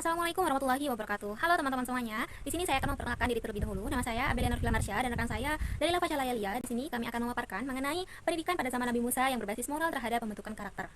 Assalamualaikum warahmatullahi wabarakatuh. Halo teman-teman semuanya. Di sini saya akan memperkenalkan diri terlebih dahulu. Nama saya Abelia Nurfila Marsya dan rekan saya dari Lafa Laylia. Di sini kami akan memaparkan mengenai pendidikan pada zaman Nabi Musa yang berbasis moral terhadap pembentukan karakter.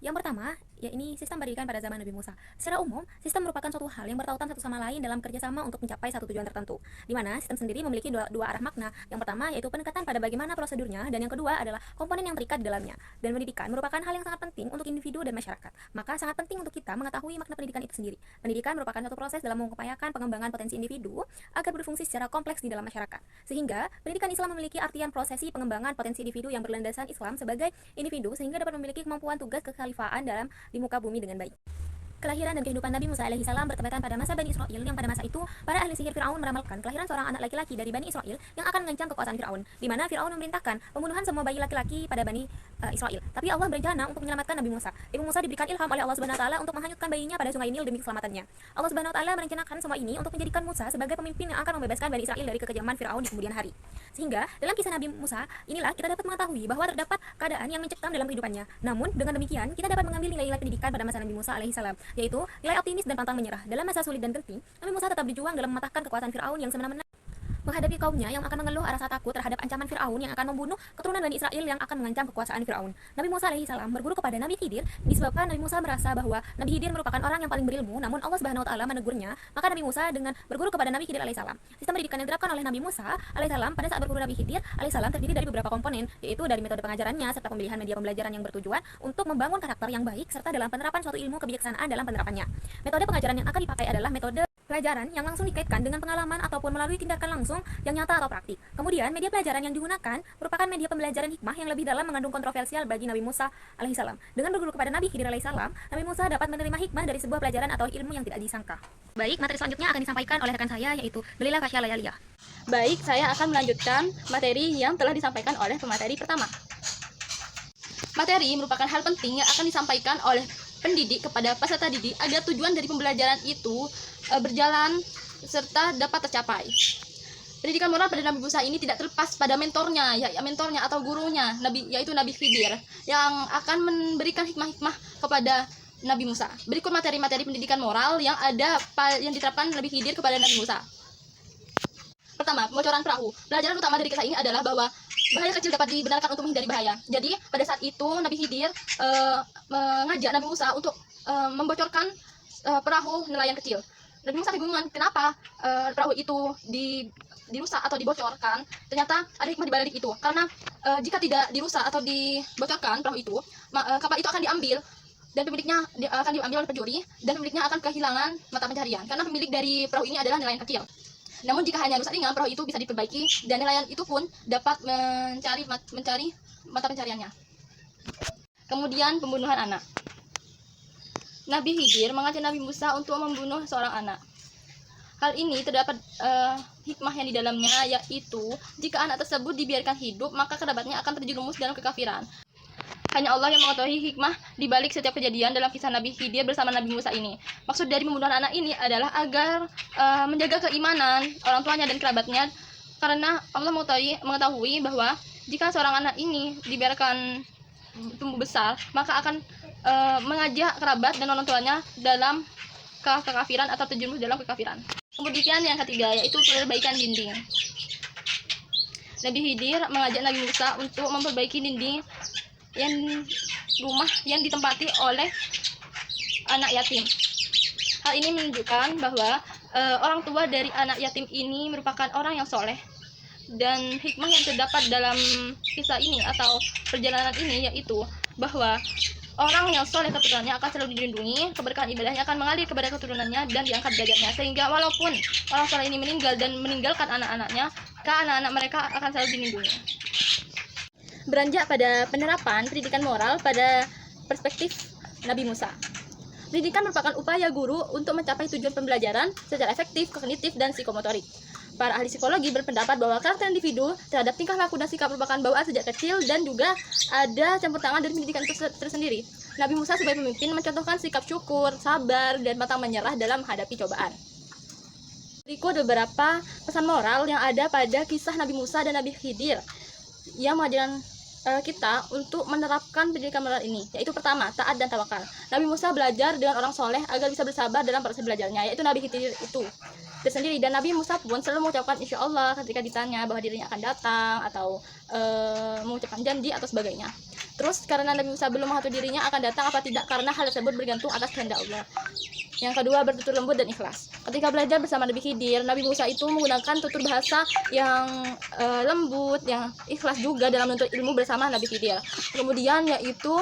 Yang pertama, yakni sistem pendidikan pada zaman Nabi Musa. Secara umum, sistem merupakan suatu hal yang bertautan satu sama lain dalam kerjasama untuk mencapai satu tujuan tertentu, di mana sistem sendiri memiliki dua arah makna. Yang pertama yaitu pendekatan pada bagaimana prosedurnya, dan yang kedua adalah komponen yang terikat di dalamnya. Dan pendidikan merupakan hal yang sangat penting untuk individu dan masyarakat. Maka sangat penting untuk kita mengetahui makna pendidikan itu sendiri. Pendidikan merupakan suatu proses dalam mengupayakan pengembangan potensi individu agar berfungsi secara kompleks di dalam masyarakat. Sehingga pendidikan Islam memiliki artian prosesi pengembangan potensi individu yang berlandasan Islam sebagai individu sehingga dapat memiliki kemampuan tugas kekhalifahan dalam di muka bumi dengan baik. Kelahiran dan kehidupan Nabi Musa alaihi salam bertepatan pada masa Bani Israel, yang pada masa itu para ahli sihir Firaun meramalkan kelahiran seorang anak laki-laki dari Bani Israel yang akan mengancam kekuasaan Firaun, di mana Firaun memerintahkan pembunuhan semua bayi laki-laki pada Bani Israel. Tapi Allah berencana untuk menyelamatkan Nabi Musa. Ibu Musa diberikan ilham oleh Allah Subhanahu wa taala untuk menghanyutkan bayinya pada sungai Nil demi keselamatannya. Allah Subhanahu wa taala merencanakan semua ini untuk menjadikan Musa sebagai pemimpin yang akan membebaskan Bani Israel dari kekejaman Firaun di kemudian hari. Sehingga dalam kisah Nabi Musa inilah kita dapat mengetahui bahwa terdapat keadaan yang mencekam dalam kehidupannya. Namun dengan demikian kita dapat mengambil nilai-nilai pendidikan pada masa Nabi Musa alaihi salam, yaitu nilai optimis dan pantang menyerah. Dalam masa sulit dan genting, Nabi Musa tetap berjuang dalam mematahkan kekuasaan Firaun yang semena-mena menghadapi kaumnya yang akan mengeluh rasa takut terhadap ancaman Firaun yang akan membunuh keturunan Bani Israel yang akan mengancam kekuasaan Firaun. Nabi Musa alaihi salam berguru kepada Nabi Khidir disebabkan Nabi Musa merasa bahwa Nabi Khidir merupakan orang yang paling berilmu, namun Allah Subhanahu wa taala menegurnya. Maka Nabi Musa dengan berguru kepada Nabi Khidir alaihi salam. Sistem pendidikan yang diterapkan oleh Nabi Musa alaihi salam pada saat berguru Nabi Khidir alaihi salam terdiri dari beberapa komponen, yaitu dari metode pengajarannya serta pemilihan media pembelajaran yang bertujuan untuk membangun karakter yang baik serta dalam penerapan suatu ilmu kebijaksanaan dalam penerapannya. Metode pengajaran yang akan dipakai adalah metode pelajaran yang langsung dikaitkan dengan pengalaman ataupun melalui tindakan langsung yang nyata atau praktik. Kemudian media pelajaran yang digunakan merupakan media pembelajaran hikmah yang lebih dalam mengandung kontroversial bagi Nabi Musa alaihi salam. Dengan berguru kepada Nabi Khidir alaihi salam, Nabi Musa dapat menerima hikmah dari sebuah pelajaran atau ilmu yang tidak disangka. Baik, materi selanjutnya akan disampaikan oleh rekan saya yaitu Dalila Fasya Layaliah. Baik, saya akan melanjutkan materi yang telah disampaikan oleh pemateri pertama. Materi merupakan hal penting yang akan disampaikan oleh pendidik kepada peserta didik agar tujuan dari pembelajaran itu berjalan serta dapat tercapai. Pendidikan moral pada Nabi Musa ini tidak terlepas pada mentornya, mentornya atau gurunya, yaitu Nabi Khidir, yang akan memberikan hikmah-hikmah kepada Nabi Musa. Berikut materi-materi pendidikan moral yang diterapkan Nabi Khidir kepada Nabi Musa. Pertama, pembocoran perahu. Pelajaran utama dari kisah ini adalah bahwa bahaya kecil dapat dibenarkan untuk menghindari bahaya. Jadi pada saat itu Nabi Khidir mengajak Nabi Musa untuk membocorkan perahu nelayan kecil. Nabi Musa kebingungan kenapa perahu itu dirusak atau dibocorkan. Ternyata ada hikmah di balik itu. Karena jika tidak dirusak atau dibocorkan perahu itu, kapal itu akan diambil dan pemiliknya akan diambil oleh pencuri dan pemiliknya akan kehilangan mata pencaharian. Karena pemilik dari perahu ini adalah nelayan kecil. Namun jika hanya rusak ringan, perahu itu bisa diperbaiki dan nelayan itu pun dapat mencari mata pencariannya. Kemudian pembunuhan anak. Nabi Khidir mengajak Nabi Musa untuk membunuh seorang anak. Hal ini terdapat hikmah yang di dalamnya, yaitu jika anak tersebut dibiarkan hidup, maka kerabatnya akan terjerumus dalam kekafiran. Hanya Allah yang mengetahui hikmah di balik setiap kejadian dalam kisah Nabi Khidir bersama Nabi Musa ini. Maksud dari pembunuhan anak ini adalah agar menjaga keimanan orang tuanya dan kerabatnya, karena Allah mengetahui bahwa jika seorang anak ini dibiarkan tumbuh besar, maka akan mengajak kerabat dan orang tuanya dalam kekafiran atau terjerumus dalam kekafiran. Kemudian yang ketiga yaitu perbaikan dinding. Nabi Khidir mengajak Nabi Musa untuk memperbaiki dinding rumah yang ditempati oleh anak yatim. Hal ini menunjukkan bahwa orang tua dari anak yatim ini merupakan orang yang soleh. Dan hikmah yang terdapat dalam kisah ini atau perjalanan ini yaitu bahwa orang yang soleh keturunannya akan selalu dilindungi, keberkahan ibadahnya akan mengalir kepada keturunannya dan diangkat derajatnya, sehingga walaupun orang soleh ini meninggal dan meninggalkan anak-anaknya, maka anak-anak mereka akan selalu dilindungi. Beranjak pada penerapan pendidikan moral pada perspektif Nabi Musa. Pendidikan merupakan upaya guru untuk mencapai tujuan pembelajaran secara efektif, kognitif, dan psikomotorik. Para ahli psikologi berpendapat bahwa karakter individu terhadap tingkah laku dan sikap merupakan bawaan sejak kecil dan juga ada campur tangan dari pendidikan itu tersendiri. Nabi Musa sebagai pemimpin mencontohkan sikap syukur, sabar, dan pantang menyerah dalam menghadapi cobaan. Berikut beberapa pesan moral yang ada pada kisah Nabi Musa dan Nabi Khidir yang mengajarkan kita untuk menerapkan pendidikan moral ini, yaitu pertama, taat dan tawakal. Nabi Musa belajar dengan orang soleh agar bisa bersabar dalam proses belajarnya, yaitu Nabi Khidir itu tersendiri. Dan Nabi Musa pun selalu mengucapkan insya Allah ketika ditanya bahwa dirinya akan datang atau mengucapkan janji atau sebagainya. Terus karena Nabi Musa belum mengatur dirinya akan datang apa tidak, karena hal tersebut bergantung atas kehendak Allah. Yang kedua, bertutur lembut dan ikhlas. Ketika belajar bersama Nabi Khidir, Nabi Musa itu menggunakan tutur bahasa yang lembut, yang ikhlas juga dalam menuntut ilmu bersama Nabi Khidir. Kemudian yaitu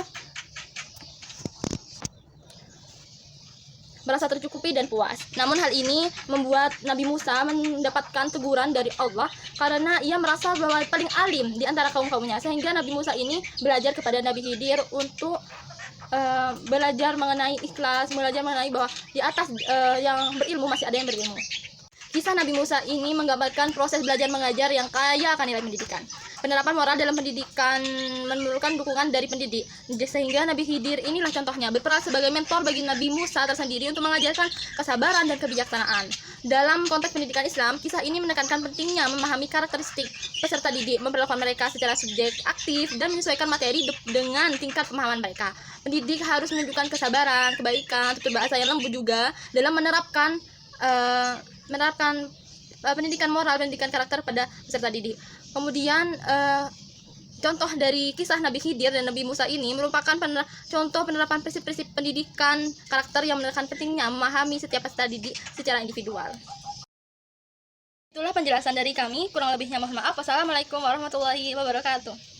merasa tercukupi dan puas. Namun hal ini membuat Nabi Musa mendapatkan teguran dari Allah karena ia merasa bahwa paling alim di antara kaum-kaumnya, sehingga Nabi Musa ini belajar kepada Nabi Khidir untuk belajar mengenai ikhlas, belajar mengenai bahwa di atas yang berilmu masih ada yang berilmu. Kisah Nabi Musa ini menggambarkan proses belajar mengajar yang kaya akan nilai pendidikan. Penerapan moral dalam pendidikan memerlukan dukungan dari pendidik, sehingga Nabi Khidir inilah contohnya, berperan sebagai mentor bagi Nabi Musa tersendiri untuk mengajarkan kesabaran dan kebijaksanaan. Dalam konteks pendidikan Islam, kisah ini menekankan pentingnya memahami karakteristik peserta didik, memperlakukan mereka secara subjek aktif, dan menyesuaikan materi dengan tingkat pemahaman mereka. Pendidik harus menunjukkan kesabaran, kebaikan, tutur bahasa yang lembut juga dalam menerapkan pendidikan moral, pendidikan karakter pada peserta didik. Kemudian contoh dari kisah Nabi Khidir dan Nabi Musa ini merupakan contoh penerapan prinsip-prinsip pendidikan karakter yang menekankan pentingnya memahami setiap peserta didik secara individual. Itulah penjelasan dari kami, kurang lebihnya mohon maaf. Wassalamualaikum warahmatullahi wabarakatuh.